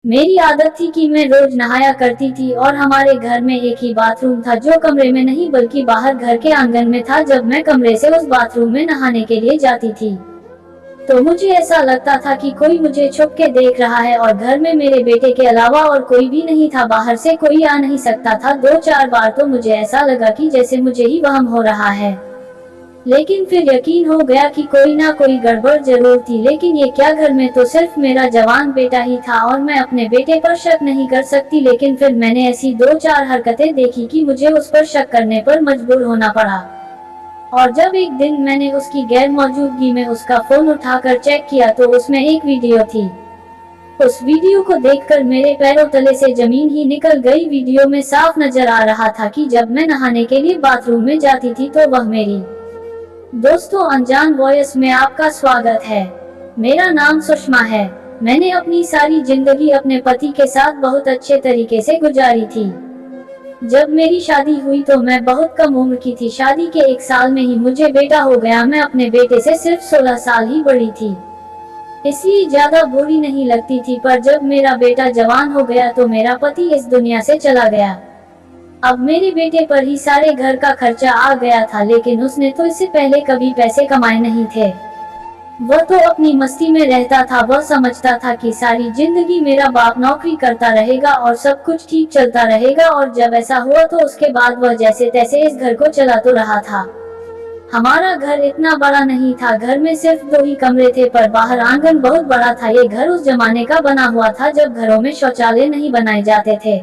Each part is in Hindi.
मेरी आदत थी कि मैं रोज नहाया करती थी और हमारे घर में एक ही बाथरूम था जो कमरे में नहीं बल्कि बाहर घर के आंगन में था। जब मैं कमरे से उस बाथरूम में नहाने के लिए जाती थी तो मुझे ऐसा लगता था कि कोई मुझे छुप के देख रहा है और घर में मेरे बेटे के अलावा और कोई भी नहीं था। बाहर से कोई आ नहीं सकता था। 2-4 बार तो मुझे ऐसा लगा कि जैसे मुझे ही वहम हो रहा है, लेकिन फिर यकीन हो गया कि कोई ना कोई गड़बड़ जरूर थी। लेकिन ये क्या, घर में तो सिर्फ मेरा जवान बेटा ही था और मैं अपने बेटे पर शक नहीं कर सकती। लेकिन फिर मैंने ऐसी 2-4 हरकतें देखी कि मुझे उस पर शक करने पर मजबूर होना पड़ा। और जब एक दिन मैंने उसकी गैर मौजूदगी में उसका फोन उठाकर चेक किया तो उसमें एक वीडियो थी। उस वीडियो को देखकर मेरे पैरों तले से जमीन ही निकल गई। वीडियो में साफ नजर आ रहा था कि जब मैं नहाने के लिए बाथरूम में जाती थी तो वह मेरी। दोस्तों, अनजान वॉइस में आपका स्वागत है। मेरा नाम सुषमा है। मैंने अपनी सारी जिंदगी अपने पति के साथ बहुत अच्छे तरीके से गुजारी थी। जब मेरी शादी हुई तो मैं बहुत कम उम्र की थी। शादी के 1 साल में ही मुझे बेटा हो गया। मैं अपने बेटे से सिर्फ 16 साल ही बड़ी थी, इसलिए ज्यादा बुरी नहीं लगती थी। पर जब मेरा बेटा जवान हो गया तो मेरा पति इस दुनिया से चला गया। अब मेरे बेटे पर ही सारे घर का खर्चा आ गया था, लेकिन उसने तो इससे पहले कभी पैसे कमाए नहीं थे। वह तो अपनी मस्ती में रहता था। वह समझता था कि सारी जिंदगी मेरा बाप नौकरी करता रहेगा और सब कुछ ठीक चलता रहेगा। और जब ऐसा हुआ तो उसके बाद वह जैसे तैसे इस घर को चला तो रहा था। हमारा घर इतना बड़ा नहीं था। घर में सिर्फ 2 ही कमरे थे, पर बाहर आंगन बहुत बड़ा था। ये घर उस जमाने का बना हुआ था जब घरों में शौचालय नहीं बनाए जाते थे।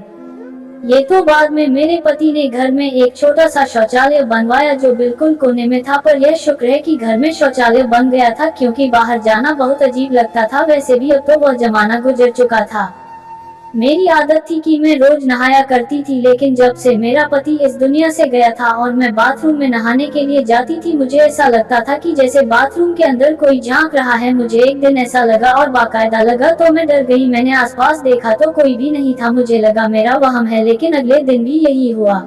ये तो बाद में मेरे पति ने घर में एक छोटा सा शौचालय बनवाया जो बिल्कुल कोने में था। पर यह शुक्र है कि घर में शौचालय बन गया था, क्योंकि बाहर जाना बहुत अजीब लगता था। वैसे भी अब तो वह जमाना गुजर चुका था। मेरी आदत थी कि मैं रोज नहाया करती थी, लेकिन जब से मेरा पति इस दुनिया से गया था और मैं बाथरूम में नहाने के लिए जाती थी, मुझे ऐसा लगता था कि जैसे बाथरूम के अंदर कोई झांक रहा है। मुझे एक दिन ऐसा लगा और बाकायदा लगा तो मैं डर गई। मैंने आसपास देखा तो कोई भी नहीं था। मुझे लगा मेरा वहम है, लेकिन अगले दिन भी यही हुआ।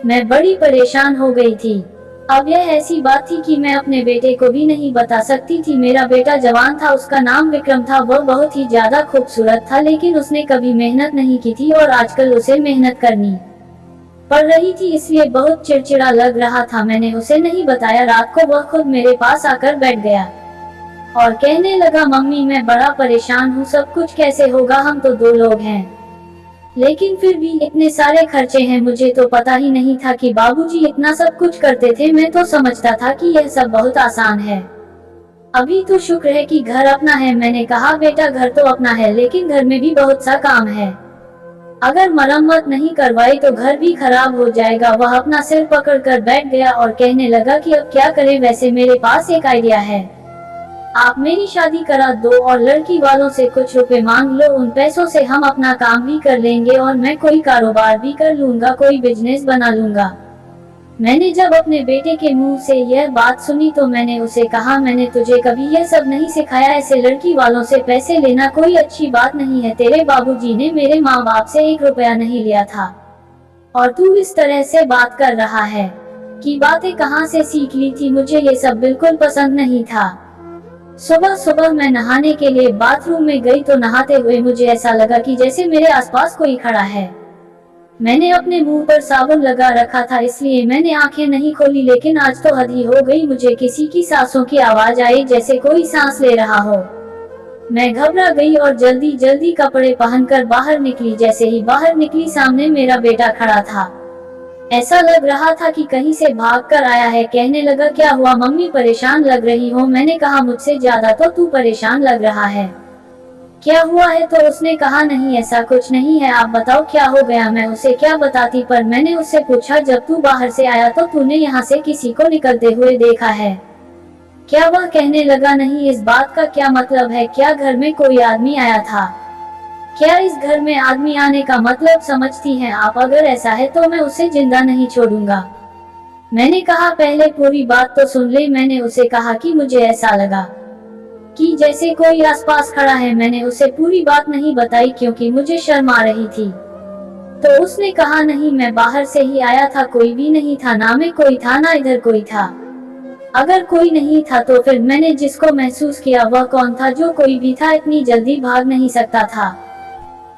मैं बड़ी परेशान हो गई थी। अब यह ऐसी बात थी कि मैं अपने बेटे को भी नहीं बता सकती थी। मेरा बेटा जवान था, उसका नाम विक्रम था। वह बहुत ही ज्यादा खूबसूरत था, लेकिन उसने कभी मेहनत नहीं की थी और आजकल उसे मेहनत करनी पड़ रही थी, इसलिए बहुत चिड़चिड़ा लग रहा था। मैंने उसे नहीं बताया। रात को वह खुद मेरे पास आकर बैठ गया और कहने लगा, मम्मी मैं बड़ा परेशान हूँ, सब कुछ कैसे होगा, हम तो 2 लोग हैं, लेकिन फिर भी इतने सारे खर्चे हैं। मुझे तो पता ही नहीं था कि बाबूजी इतना सब कुछ करते थे। मैं तो समझता था कि यह सब बहुत आसान है। अभी तो शुक्र है कि घर अपना है। मैंने कहा, बेटा घर तो अपना है, लेकिन घर में भी बहुत सा काम है। अगर मरम्मत नहीं करवाई तो घर भी खराब हो जाएगा। वह अपना सिर पकड़कर बैठ गया और कहने लगा कि अब क्या करें। वैसे मेरे पास एक आइडिया है। आप मेरी शादी करा दो और लड़की वालों से कुछ रुपए मांग लो। उन पैसों से हम अपना काम भी कर लेंगे और मैं कोई कारोबार भी कर लूंगा, कोई बिजनेस बना लूंगा। मैंने जब अपने बेटे के मुंह से यह बात सुनी तो मैंने उसे कहा, मैंने तुझे कभी यह सब नहीं सिखाया। ऐसे लड़की वालों से पैसे लेना कोई अच्छी बात नहीं है। तेरे बाबूजी ने मेरे माँ बाप से 1 रुपया नहीं लिया था और तू इस तरह से बात कर रहा है कि बातें कहाँ से सीख ली थी। मुझे ये सब बिल्कुल पसंद नहीं था। सुबह सुबह मैं नहाने के लिए बाथरूम में गई तो नहाते हुए मुझे ऐसा लगा कि जैसे मेरे आसपास कोई खड़ा है। मैंने अपने मुंह पर साबुन लगा रखा था, इसलिए मैंने आंखें नहीं खोली, लेकिन आज तो हद ही हो गई। मुझे किसी की सांसों की आवाज आई, जैसे कोई सांस ले रहा हो। मैं घबरा गई और जल्दी जल्दी कपड़े पहनकर बाहर निकली। जैसे ही बाहर निकली, सामने मेरा बेटा खड़ा था। ऐसा लग रहा था कि कहीं से भाग कर आया है। कहने लगा, क्या हुआ मम्मी, परेशान लग रही हो। मैंने कहा, मुझसे ज्यादा तो तू परेशान लग रहा है, क्या हुआ है। तो उसने कहा, नहीं ऐसा कुछ नहीं है, आप बताओ क्या हो गया। मैं उसे क्या बताती, पर मैंने उससे पूछा, जब तू बाहर से आया तो तूने यहाँ से किसी को निकलते हुए देखा है क्या। वह कहने लगा, नहीं, इस बात का क्या मतलब है, क्या घर में कोई आदमी आया था, क्या इस घर में आदमी आने का मतलब समझती हैं आप। अगर ऐसा है तो मैं उसे जिंदा नहीं छोड़ूंगा। मैंने कहा, पहले पूरी बात तो सुन ले। मैंने उसे कहा कि मुझे ऐसा लगा कि जैसे कोई आसपास खड़ा है। मैंने उसे पूरी बात नहीं बताई क्योंकि मुझे शर्म आ रही थी। तो उसने कहा, नहीं मैं बाहर से ही आया था, कोई भी नहीं था, ना में कोई था ना इधर कोई था। अगर कोई नहीं था तो फिर मैंने जिसको महसूस किया वह कौन था। जो कोई भी था इतनी जल्दी भाग नहीं सकता था।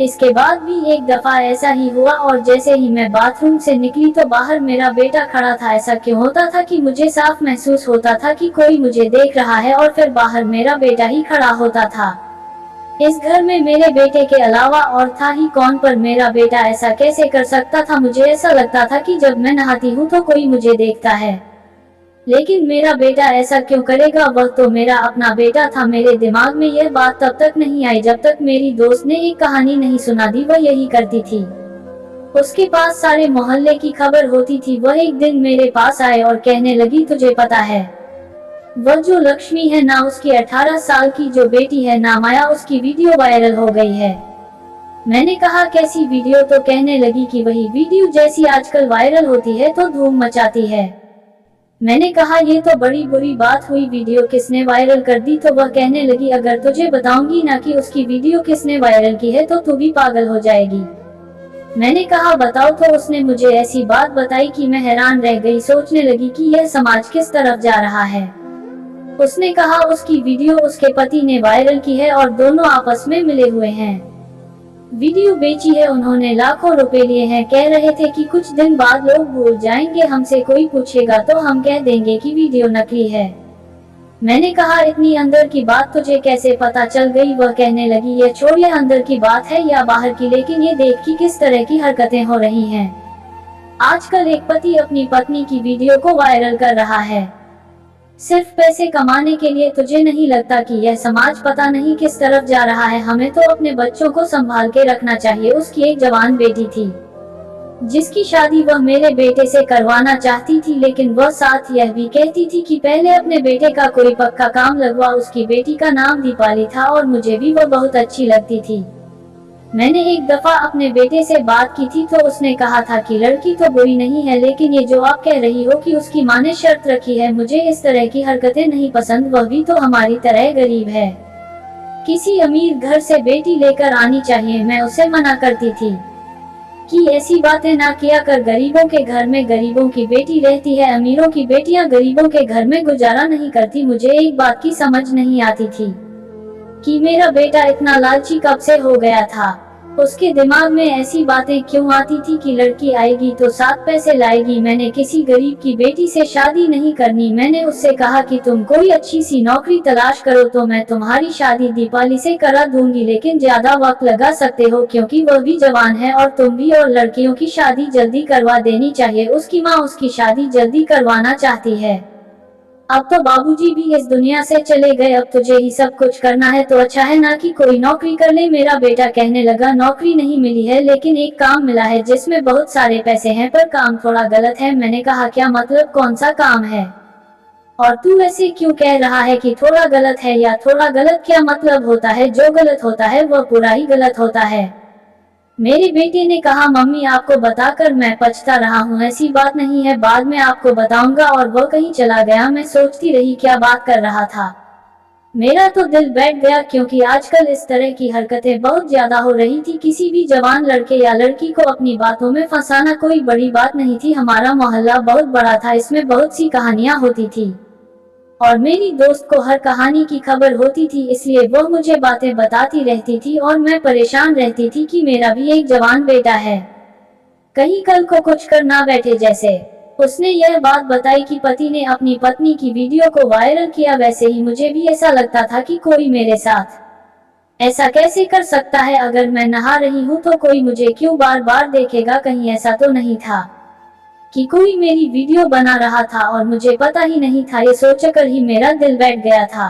इसके बाद भी एक दफा ऐसा ही हुआ और जैसे ही मैं बाथरूम से निकली तो बाहर मेरा बेटा खड़ा था। ऐसा क्यों होता था कि मुझे साफ महसूस होता था कि कोई मुझे देख रहा है और फिर बाहर मेरा बेटा ही खड़ा होता था। इस घर में मेरे बेटे के अलावा और था ही कौन, पर मेरा बेटा ऐसा कैसे कर सकता था। मुझे ऐसा लगता था कि जब मैं नहाती हूँ तो कोई मुझे देखता है, लेकिन मेरा बेटा ऐसा क्यों करेगा। वह तो मेरा अपना बेटा था। मेरे दिमाग में यह बात तब तक नहीं आई जब तक मेरी दोस्त ने एक कहानी नहीं सुना दी। वह यही करती थी, उसके पास सारे मोहल्ले की खबर होती थी। वह एक दिन मेरे पास आए और कहने लगी, तुझे पता है वह जो लक्ष्मी है ना, उसकी 18 साल की जो बेटी है ना माया, उसकी वीडियो वायरल हो गई है। मैंने कहा कैसी वीडियो। तो कहने लगी कि वही वीडियो जैसी आजकल वायरल होती है तो धूम मचाती है। मैंने कहा ये तो बड़ी बुरी बात हुई, वीडियो किसने वायरल कर दी। तो वह कहने लगी, अगर तुझे बताऊंगी ना कि उसकी वीडियो किसने वायरल की है तो तू भी पागल हो जाएगी। मैंने कहा बताओ। तो उसने मुझे ऐसी बात बताई कि मैं हैरान रह गई। सोचने लगी कि यह समाज किस तरफ जा रहा है। उसने कहा उसकी वीडियो उसके पति ने वायरल की है और दोनों आपस में मिले हुए हैं। वीडियो बेची है उन्होंने, लाखों रुपए लिए हैं। कह रहे थे कि कुछ दिन बाद लोग भूल जाएंगे, हमसे कोई पूछेगा तो हम कह देंगे कि वीडियो नकली है। मैंने कहा इतनी अंदर की बात तुझे कैसे पता चल गई। वह कहने लगी, यह छोड़, यह अंदर की बात है या बाहर की, लेकिन ये देख कि किस तरह की हरकतें हो रही हैं। आजकल एक पति अपनी पत्नी की वीडियो को वायरल कर रहा है सिर्फ पैसे कमाने के लिए। तुझे नहीं लगता कि यह समाज पता नहीं किस तरफ जा रहा है। हमें तो अपने बच्चों को संभाल के रखना चाहिए। उसकी एक जवान बेटी थी जिसकी शादी वह मेरे बेटे से करवाना चाहती थी, लेकिन वह साथ यह भी कहती थी कि पहले अपने बेटे का कोई पक्का काम लगवा। उसकी बेटी का नाम दीपाली था और मुझे भी वह बहुत अच्छी लगती थी। मैंने एक दफा अपने बेटे से बात की थी तो उसने कहा था कि लड़की तो बुरी नहीं है, लेकिन ये जो आप कह रही हो कि उसकी माँ ने शर्त रखी है, मुझे इस तरह की हरकतें नहीं पसंद। वह भी तो हमारी तरह गरीब है, किसी अमीर घर से बेटी लेकर आनी चाहिए। मैं उसे मना करती थी कि ऐसी बातें ना किया कर। गरीबों के घर में गरीबों की बेटी रहती है, अमीरों की बेटियां गरीबों के घर में गुजारा नहीं करती। मुझे एक बात की समझ नहीं आती थी कि मेरा बेटा इतना लालची कब से हो गया था। उसके दिमाग में ऐसी बातें क्यों आती थी कि लड़की आएगी तो 7 पैसे लाएगी, मैंने किसी गरीब की बेटी से शादी नहीं करनी। मैंने उससे कहा कि तुम कोई अच्छी सी नौकरी तलाश करो तो मैं तुम्हारी शादी दीपाली से करा दूंगी, लेकिन ज्यादा वक्त लगा सकते हो क्योंकि वह भी जवान है और तुम भी, और लड़कियों की शादी जल्दी करवा देनी चाहिए। उसकी माँ उसकी शादी जल्दी करवाना चाहती है। अब तो बाबूजी भी इस दुनिया से चले गए, अब तुझे ही सब कुछ करना है तो अच्छा है ना कि कोई नौकरी कर ले। मेरा बेटा कहने लगा, नौकरी नहीं मिली है लेकिन एक काम मिला है जिसमें बहुत सारे पैसे हैं, पर काम थोड़ा गलत है। मैंने कहा क्या मतलब, कौन सा काम है? और तू ऐसे क्यों कह रहा है कि थोड़ा गलत है? या थोड़ा गलत क्या मतलब होता है? जो गलत होता है वह पूरा ही गलत होता है। मेरे बेटे ने कहा, मम्मी आपको बताकर मैं पछता रहा हूँ। ऐसी बात नहीं है, बाद में आपको बताऊंगा। और वह कहीं चला गया। मैं सोचती रही क्या बात कर रहा था। मेरा तो दिल बैठ गया क्योंकि आजकल इस तरह की हरकतें बहुत ज्यादा हो रही थी। किसी भी जवान लड़के या लड़की को अपनी बातों में फंसाना कोई बड़ी बात नहीं थी। हमारा मोहल्ला बहुत बड़ा था, इसमें बहुत सी कहानियां होती थी और मेरी दोस्त को हर कहानी की खबर होती थी, इसलिए वह मुझे बातें बताती रहती थी और मैं परेशान रहती थी कि मेरा भी एक जवान बेटा है, कहीं कल को कुछ कर ना बैठे। जैसे उसने यह बात बताई कि पति ने अपनी पत्नी की वीडियो को वायरल किया, वैसे ही मुझे भी ऐसा लगता था कि कोई मेरे साथ ऐसा कैसे कर सकता है। अगर मैं नहा रही हूँ तो कोई मुझे क्यों बार बार देखेगा? कहीं ऐसा तो नहीं था कि कोई मेरी वीडियो बना रहा था और मुझे पता ही नहीं था। ये सोचकर ही मेरा दिल बैठ गया था।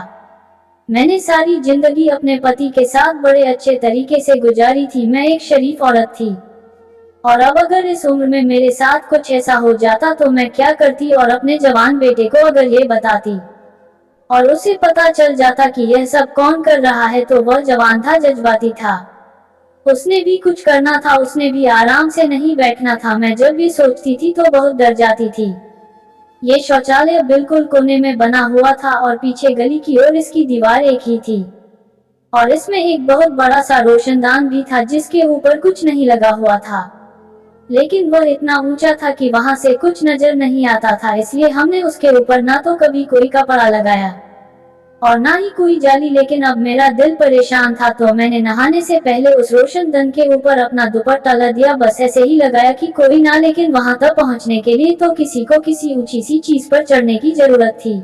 मैंने सारी जिंदगी अपने पति के साथ बड़े अच्छे तरीके से गुजारी थी। मैं एक शरीफ औरत थी और अब अगर इस उम्र में मेरे साथ कुछ ऐसा हो जाता तो मैं क्या करती? और अपने जवान बेटे को अगर ये बताती और उसे पता चल जाता कि यह सब कौन कर रहा है, तो वह जवान था, जज्बाती था, उसने भी कुछ करना था, उसने भी आराम से नहीं बैठना था। मैं जब भी सोचती थी तो बहुत डर जाती थी। ये शौचालय बिल्कुल कोने में बना हुआ था और पीछे गली की ओर इसकी दीवार एक ही थी और इसमें एक बहुत बड़ा सा रोशनदान भी था जिसके ऊपर कुछ नहीं लगा हुआ था, लेकिन वह इतना ऊंचा था कि वहां से कुछ नजर नहीं आता था, इसलिए हमने उसके ऊपर ना तो कभी कोई कपड़ा लगाया और ना ही कोई जाली, लेकिन अब मेरा दिल परेशान था तो मैंने नहाने से पहले उस रोशनदान के ऊपर अपना दुपट्टा लगा दिया, बस ऐसे ही लगाया कि कोई ना, लेकिन वहां तक पहुंचने के लिए तो किसी को किसी ऊंची सी चीज पर चढ़ने की जरूरत थी।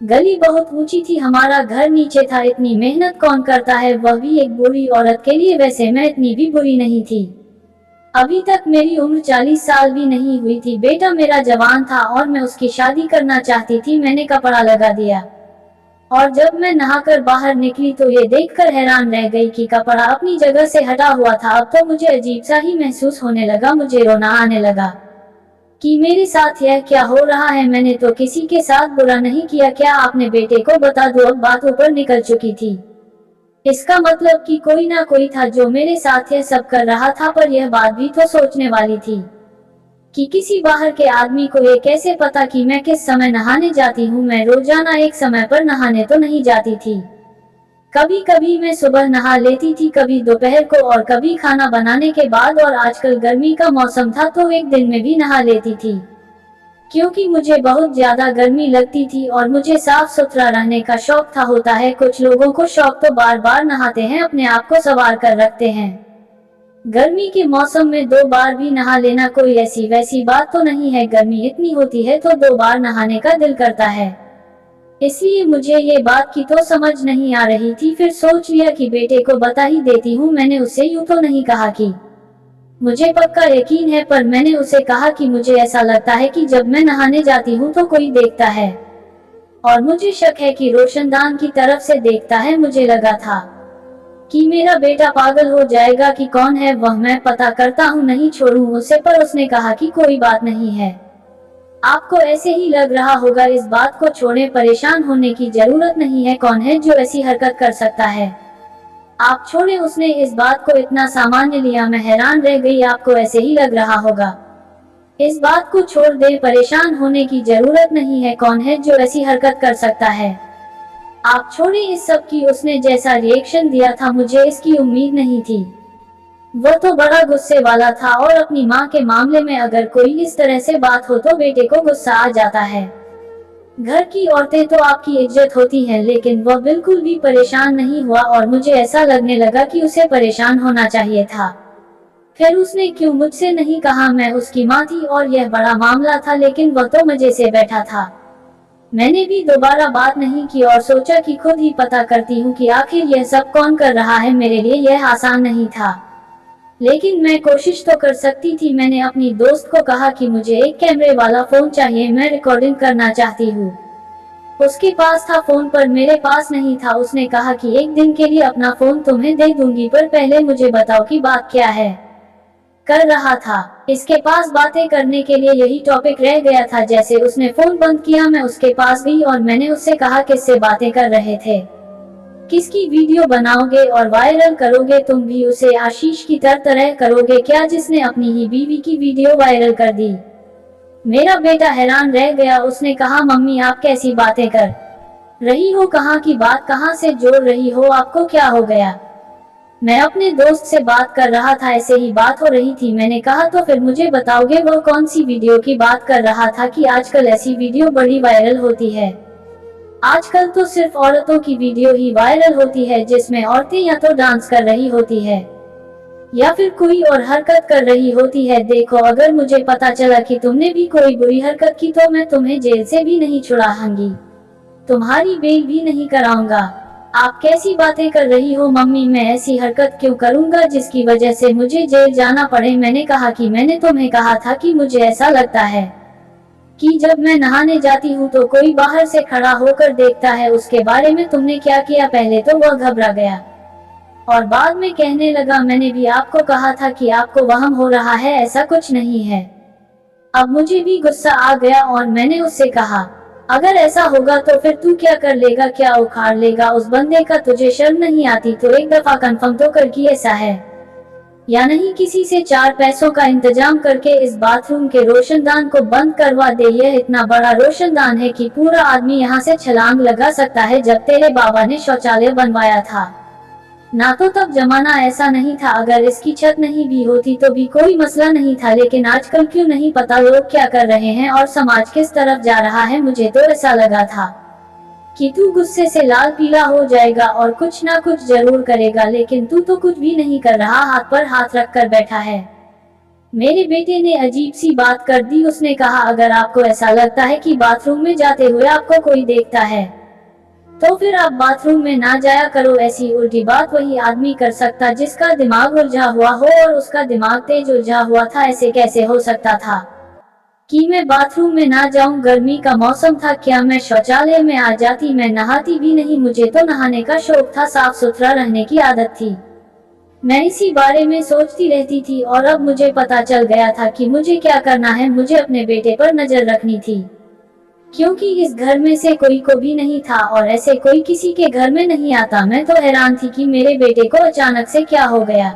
गली बहुत ऊंची थी, हमारा घर नीचे था, इतनी मेहनत कौन करता है, वह भी एक बुरी औरत के लिए। वैसे मैं इतनी भी बुरी नहीं थी, अभी तक मेरी उम्र 40 साल भी नहीं हुई थी। बेटा मेरा जवान था और मैं उसकी शादी करना चाहती थी। मैंने कपड़ा लगा दिया और जब मैं नहाकर बाहर निकली तो ये देखकर हैरान रह गई कि कपड़ा अपनी जगह से हटा हुआ था। अब तो मुझे अजीब सा ही महसूस होने लगा, मुझे रोना आने लगा कि मेरे साथ यह क्या हो रहा है। मैंने तो किसी के साथ बुरा नहीं किया, क्या आपने बेटे को बता दो। अब बात ऊपर निकल चुकी थी, इसका मतलब कि कोई ना कोई था जो मेरे साथ यह सब कर रहा था। पर यह बात भी तो सोचने वाली थी कि किसी बाहर के आदमी को ये कैसे पता कि मैं किस समय नहाने जाती हूँ। मैं रोजाना एक समय पर नहाने तो नहीं जाती थी, कभी कभी मैं सुबह नहा लेती थी, कभी दोपहर को और कभी खाना बनाने के बाद, और आजकल गर्मी का मौसम था तो एक दिन में भी नहा लेती थी, क्योंकि मुझे बहुत ज्यादा गर्मी लगती थी और मुझे साफ सुथरा रहने का शौक था। होता है कुछ लोगों को शौक तो बार बार नहाते हैं, अपने आप को संवार कर रखते हैं। गर्मी के मौसम में 2 बार भी नहा लेना कोई ऐसी वैसी बात तो नहीं है, गर्मी इतनी होती है तो 2 बार नहाने का दिल करता है। इसलिए मुझे ये बात की तो समझ नहीं आ रही थी, फिर सोच लिया कि बेटे को बता ही देती हूँ। मैंने उससे यूं तो नहीं कहा कि मुझे पक्का यकीन है, पर मैंने उसे कहा कि मुझे ऐसा लगता है कि जब मैं नहाने जाती हूँ तो कोई देखता है और मुझे शक है कि रोशनदान की तरफ से देखता है। मुझे लगा था कि मेरा बेटा पागल हो जाएगा कि कौन है वह, मैं पता करता हूँ, नहीं छोड़ूं उसे। पर उसने कहा कि कोई बात नहीं है, आपको ऐसे ही लग रहा होगा, इस बात को छोड़े, परेशान होने की जरूरत नहीं है। कौन है जो ऐसी हरकत कर सकता है, आप छोड़े। उसने इस बात को इतना सामान्य लिया, मैं हैरान रह गई। आपको ऐसे ही लग रहा होगा, इस बात को छोड़ दे, परेशान होने की जरूरत नहीं है। कौन है जो ऐसी हरकत कर सकता है, आप छोड़े इस सब की। उसने जैसा रिएक्शन दिया था मुझे इसकी उम्मीद नहीं थी। वह तो बड़ा गुस्से वाला था और अपनी माँ के मामले में अगर कोई इस तरह से बात हो तो बेटे को गुस्सा आ जाता है। घर की औरतें तो आपकी इज्जत होती हैं, लेकिन वह बिल्कुल भी परेशान नहीं हुआ और मुझे ऐसा लगने लगा कि उसे परेशान होना चाहिए था। फिर उसने क्यों मुझसे नहीं कहा, मैं उसकी माँ थी और यह बड़ा मामला था, लेकिन वह तो मजे से बैठा था। मैंने भी दोबारा बात नहीं की और सोचा कि खुद ही पता करती हूँ कि आखिर यह सब कौन कर रहा है। मेरे लिए यह आसान नहीं था, लेकिन मैं कोशिश तो कर सकती थी। मैंने अपनी दोस्त को कहा कि मुझे एक कैमरे वाला फोन चाहिए, मैं रिकॉर्डिंग करना चाहती हूँ। उसके पास था फोन पर मेरे पास नहीं था। उसने कहा कि एक दिन के लिए अपना फोन तुम्हें दे दूंगी, पर पहले मुझे बताओ कि बात क्या है। कर रहा था, इसके पास बातें करने के लिए यही टॉपिक रह गया था। जैसे उसने फोन बंद किया मैं उसके पास गई और मैंने उससे कहा किससे बातें कर रहे थे, किसकी वीडियो बनाओगे और वायरल करोगे, तुम भी उसे आशीष की तरह करोगे क्या, जिसने अपनी ही बीवी की वीडियो वायरल कर दी। मेरा बेटा हैरान रह गया। उसने कहा मम्मी आप कैसी बातें कर रही हो, कहाँ की बात कहाँ से जोड़ रही हो, आपको क्या हो गया। मैं अपने दोस्त से बात कर रहा था, ऐसे ही बात हो रही थी। मैंने कहा तो फिर मुझे बताओगे वह कौन सी वीडियो की बात कर रहा था कि आजकल ऐसी वीडियो बड़ी वायरल होती है। आजकल तो सिर्फ औरतों की वीडियो ही वायरल होती है, जिसमें औरतें या तो डांस कर रही होती है या फिर कोई और हरकत कर रही होती है। देखो अगर मुझे पता चला कि तुमने भी कोई बुरी हरकत की तो मैं तुम्हें जेल से भी नहीं छुड़ाऊंगी, तुम्हारी बेल भी नहीं कराऊंगा। आप कैसी बातें कर रही हो मम्मी, मैं ऐसी हरकत क्यों करूंगा जिसकी वजह से मुझे जेल जाना पड़े। मैंने कहा कि मैंने तुम्हें कहा था कि मुझे ऐसा लगता है कि जब मैं नहाने जाती हूँ तो कोई बाहर से खड़ा होकर देखता है। उसके बारे में तुमने क्या किया। पहले तो वह घबरा गया और बाद में कहने लगा मैंने भी आपको कहा था कि आपको वहम हो रहा है, ऐसा कुछ नहीं है। अब मुझे भी गुस्सा आ गया और मैंने उससे कहा अगर ऐसा होगा तो फिर तू क्या कर लेगा, क्या उखाड़ लेगा उस बंदे का, तुझे शर्म नहीं आती। तो एक दफा कंफर्म तो कर कि ऐसा है या नहीं, किसी से 4 पैसों का इंतजाम करके इस बाथरूम के रोशनदान को बंद करवा दे। यह इतना बड़ा रोशनदान है कि पूरा आदमी यहाँ से छलांग लगा सकता है। जब तेरे बाबा ने शौचालय बनवाया था ना तो तब जमाना ऐसा नहीं था, अगर इसकी छत नहीं भी होती तो भी कोई मसला नहीं था। लेकिन आजकल क्यों नहीं पता लोग क्या कर रहे हैं और समाज किस तरफ जा रहा है। मुझे तो ऐसा लगा था कि तू गुस्से से लाल पीला हो जाएगा और कुछ ना कुछ जरूर करेगा, लेकिन तू तो कुछ भी नहीं कर रहा, हाथ पर हाथ रख कर बैठा है। मेरे बेटे ने अजीब सी बात कर दी। उसने कहा, अगर आपको ऐसा लगता है कि बाथरूम में जाते हुए आपको कोई देखता है तो फिर आप बाथरूम में ना जाया करो। ऐसी उल्टी बात वही आदमी कर सकता जिसका दिमाग उलझा हुआ हो, और उसका दिमाग तेज उलझा हुआ था। ऐसे कैसे हो सकता था कि मैं बाथरूम में ना जाऊं? गर्मी का मौसम था, क्या मैं शौचालय में आ जाती? मैं नहाती भी नहीं, मुझे तो नहाने का शौक था, साफ सुथरा रहने की आदत थी। मैं इसी बारे में सोचती रहती थी और अब मुझे पता चल गया था कि मुझे क्या करना है। मुझे अपने बेटे पर नजर रखनी थी, क्योंकि इस घर में से कोई को भी नहीं था और ऐसे कोई किसी के घर में नहीं आता। मैं तो हैरान थी कि मेरे बेटे को अचानक से क्या हो गया।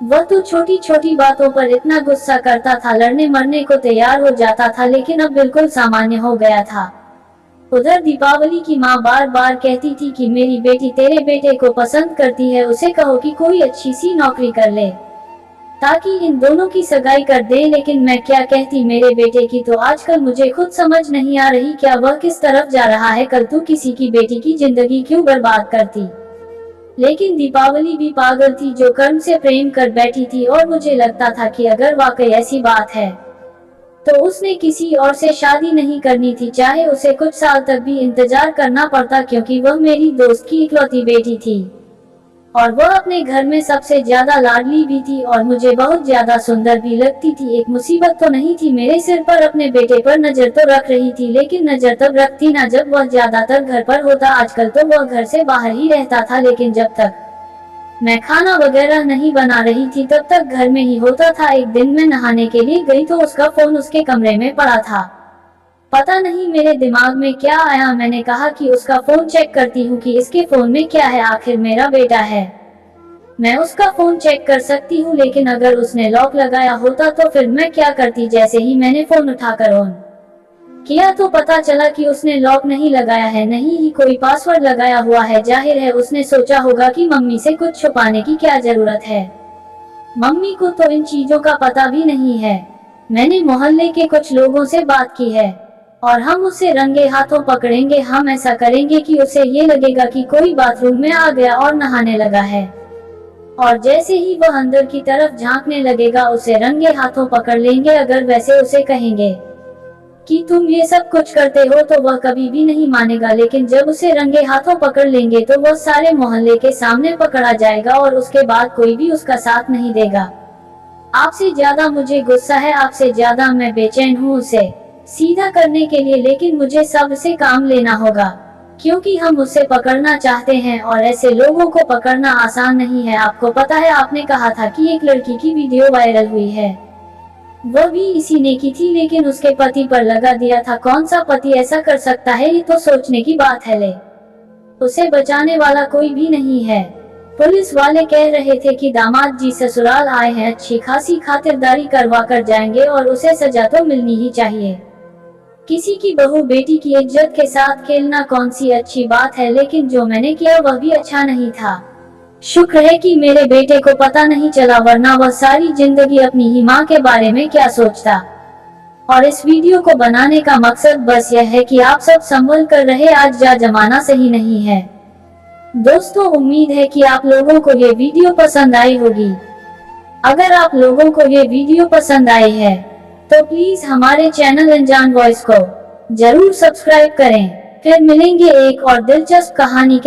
वह तो छोटी छोटी बातों पर इतना गुस्सा करता था, लड़ने मरने को तैयार हो जाता था, लेकिन अब बिल्कुल सामान्य हो गया था। उधर दीपावली की माँ बार बार कहती थी कि मेरी बेटी तेरे बेटे को पसंद करती है, उसे कहो कि कोई अच्छी सी नौकरी कर ले ताकि इन दोनों की सगाई कर दे। लेकिन मैं क्या कहती मेरे बेटे की, तो आजकल मुझे खुद समझ नहीं आ रही क्या वह किस तरफ जा रहा है। कल तू किसी की बेटी की जिंदगी क्यों बर्बाद करती? लेकिन दीपावली भी पागल थी जो कर्म से प्रेम कर बैठी थी, और मुझे लगता था कि अगर वाकई ऐसी बात है तो उसने किसी और से शादी नहीं करनी थी, चाहे उसे कुछ साल तक भी इंतजार करना पड़ता, क्योंकि वह मेरी दोस्त की इकलौती बेटी थी और वह अपने घर में सबसे ज्यादा लाडली भी थी और मुझे बहुत ज्यादा सुंदर भी लगती थी। एक मुसीबत तो नहीं थी मेरे सिर पर, अपने बेटे पर नजर तो रख रही थी, लेकिन नजर तब रखती ना जब वह ज्यादातर घर पर होता। आजकल तो वह घर से बाहर ही रहता था, लेकिन जब तक मैं खाना वगैरह नहीं बना रही थी तब तक घर में ही होता था। एक दिन मैं नहाने के लिए गई तो उसका फोन उसके कमरे में पड़ा था। पता नहीं मेरे दिमाग में क्या आया, मैंने कहा कि उसका फोन चेक करती हूँ कि इसके फोन में क्या है, आखिर मेरा बेटा है, मैं उसका फोन चेक कर सकती हूँ। लेकिन अगर उसने लॉक लगाया होता तो फिर मैं क्या करती? जैसे ही मैंने फोन उठाकर ऑन किया तो पता चला कि उसने लॉक नहीं लगाया है, नहीं ही कोई पासवर्ड लगाया हुआ है। जाहिर है उसने सोचा होगा कि मम्मी से कुछ छुपाने की क्या जरूरत है, मम्मी को तो इन चीजों का पता भी नहीं है। मैंने मोहल्ले के कुछ लोगों से बात की है और हम उसे रंगे हाथों पकड़ेंगे। हम ऐसा करेंगे कि उसे ये लगेगा कि कोई बाथरूम में आ गया और नहाने लगा है, और जैसे ही वह अंदर की तरफ झांकने लगेगा उसे रंगे हाथों पकड़ लेंगे। अगर वैसे उसे कहेंगे कि तुम ये सब कुछ करते हो तो वह कभी भी नहीं मानेगा, लेकिन जब उसे रंगे हाथों पकड़ लेंगे तो वह सारे मोहल्ले के सामने पकड़ा जाएगा और उसके बाद कोई भी उसका साथ नहीं देगा। आपसे ज्यादा मुझे गुस्सा है, आपसे ज्यादा मैं बेचैन हूँ उसे सीधा करने के लिए, लेकिन मुझे सबसे काम लेना होगा क्योंकि हम उसे पकड़ना चाहते हैं और ऐसे लोगों को पकड़ना आसान नहीं है। आपको पता है, आपने कहा था कि एक लड़की की वीडियो वायरल हुई है, वह भी इसी ने की थी, लेकिन उसके पति पर लगा दिया था। कौन सा पति ऐसा कर सकता है? ये तो सोचने की बात है। ले उसे बचाने वाला कोई भी नहीं है। पुलिस वाले कह रहे थे कि दामाद जी ससुराल आए हैं, अच्छी खासी खातिरदारी करवा कर जाएंगे और उसे सजा तो मिलनी ही चाहिए। किसी की बहू बेटी की इज्जत के साथ खेलना कौन सी अच्छी बात है, लेकिन जो मैंने किया वह भी अच्छा नहीं था। शुक्र है कि मेरे बेटे को पता नहीं चला, वरना वह सारी जिंदगी अपनी ही माँ के बारे में क्या सोचता। और इस वीडियो को बनाने का मकसद बस यह है कि आप सब संभल कर रहे, आज जा जमाना सही नहीं है। दोस्तों, उम्मीद है कि आप लोगों को ये वीडियो पसंद आई होगी। अगर आप लोगों को ये वीडियो पसंद आई है तो प्लीज हमारे चैनल अनजान वॉइस को जरूर सब्सक्राइब करें। फिर मिलेंगे एक और दिलचस्प कहानी के